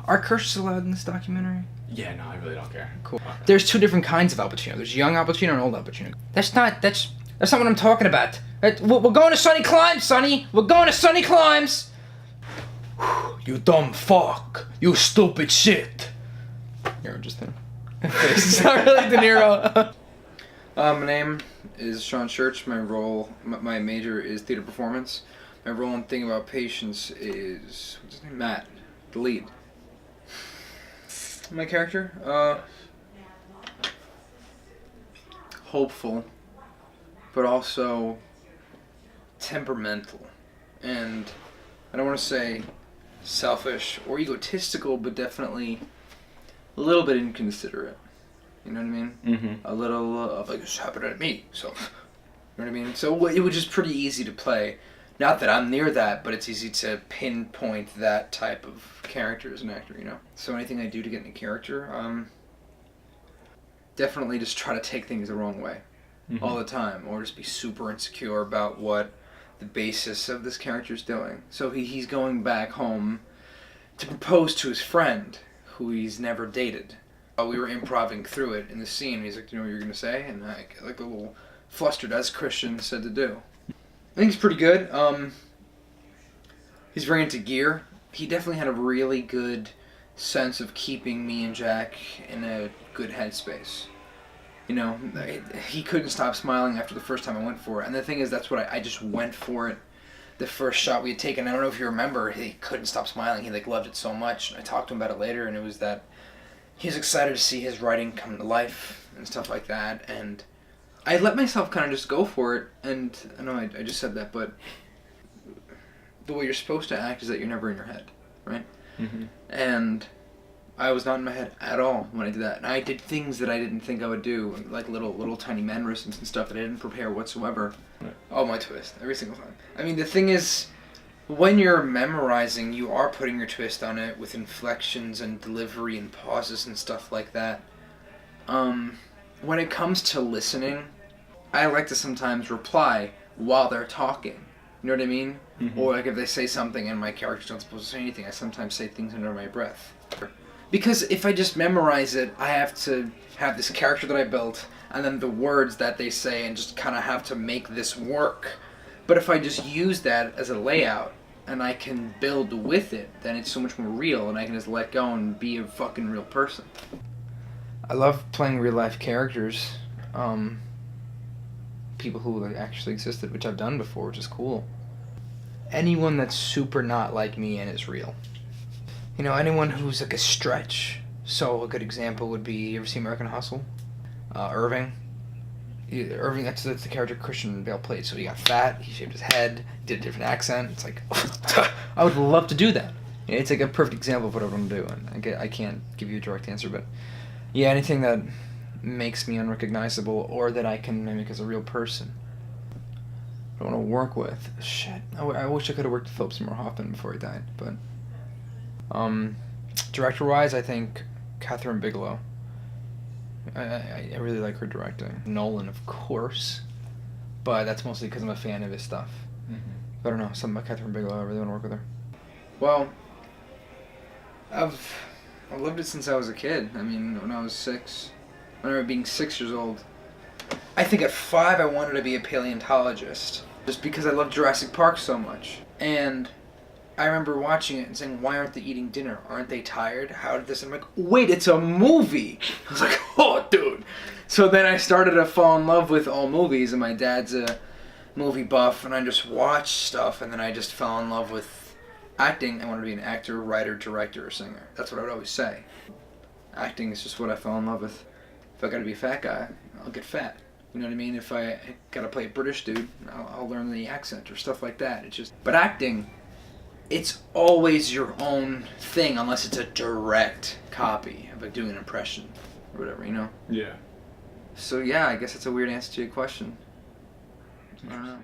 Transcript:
Are curses allowed in this documentary? Yeah, no, I really don't care. Cool. There's two different kinds of Al Pacino. There's young Al Pacino and old Al Pacino. That's not what I'm talking about. We're going to sunny climes, Sonny. We're going to sunny climes. You dumb fuck. You stupid shit. You're just there. It's not really De Niro. My name is Sean Church. My major is theater performance. My role in Thing About Patience is, what's his name? Matt, the lead. My character, hopeful, but also temperamental, and I don't want to say selfish or egotistical, but definitely a little bit inconsiderate. You know what I mean? Mm-hmm. A little of like, this happened to me, so, you know what I mean? So it was just pretty easy to play. Not that I'm near that, but it's easy to pinpoint that type of character as an actor, you know? So anything I do to get in a character, definitely just try to take things the wrong way all the time, or just be super insecure about what the basis of this character is doing. So he's going back home to propose to his friend, who he's never dated. We were improvising through it in the scene. He's like, "Do you know what you're gonna say?" And I like a little flustered, as Christian said to do. I think he's pretty good. He's very into gear. He definitely had a really good sense of keeping me and Jack in a good headspace. You know, he couldn't stop smiling after the first time I went for it. And the thing is, that's what I just went for it. The first shot we had taken, I don't know if you remember, he couldn't stop smiling. He like loved it so much. And I talked to him about it later, and it was that he was excited to see his writing come to life and stuff like that. And I let myself kind of just go for it, and I know I just said that, but the way you're supposed to act is that you're never in your head, right? Mm-hmm. And I was not in my head at all when I did that. And I did things that I didn't think I would do, like little tiny mannerisms and stuff that I didn't prepare whatsoever. Right. Oh, my twist, every single time. I mean, the thing is, when you're memorizing, you are putting your twist on it with inflections and delivery and pauses and stuff like that. When it comes to listening, I like to sometimes reply while they're talking. You know what I mean? Mm-hmm. Or like if they say something and my character's not supposed to say anything, I sometimes say things under my breath. Because if I just memorize it, I have to have this character that I built and then the words that they say and just kind of have to make this work. But if I just use that as a layout and I can build with it, then it's so much more real and I can just let go and be a fucking real person. I love playing real life characters. People who like actually existed, which I've done before, which is cool. Anyone that's super not like me and is real. You know, anyone who's like a stretch. So a good example would be, you ever see American Hustle? Irving. Irving, that's the character Christian Bale played. So he got fat, he shaved his head, did a different accent. It's like, I would love to do that. It's like a perfect example of what I want to do. And I can't give you a direct answer, but yeah, anything that makes me unrecognizable or that I can mimic as a real person. I want to work with. Shit. I wish I could have worked with Philip Seymour Hoffman before he died, but director-wise, I think Catherine Bigelow. I really like her directing. Nolan, of course, but that's mostly because I'm a fan of his stuff. Mm-hmm. But I don't know, something about Catherine Bigelow, I really want to work with her. Well, I've lived it since I was a kid. I mean, when I was 6. I remember being 6 years old. I think at 5 I wanted to be a paleontologist, just because I loved Jurassic Park so much. And I remember watching it and saying, why aren't they eating dinner? Aren't they tired? How did this? I'm like, wait, it's a movie! I was like, oh, dude! So then I started to fall in love with all movies, and my dad's a movie buff, and I just watched stuff, and then I just fell in love with acting. I wanted to be an actor, writer, director, or singer. That's what I would always say. Acting is just what I fell in love with. If I gotta be a fat guy, I'll get fat. You know what I mean? If I gotta play a British dude, I'll learn the accent or stuff like that. It's just, but acting, it's always your own thing unless it's a direct copy of like doing an impression or whatever, you know? Yeah. So yeah, I guess that's a weird answer to your question. I don't know.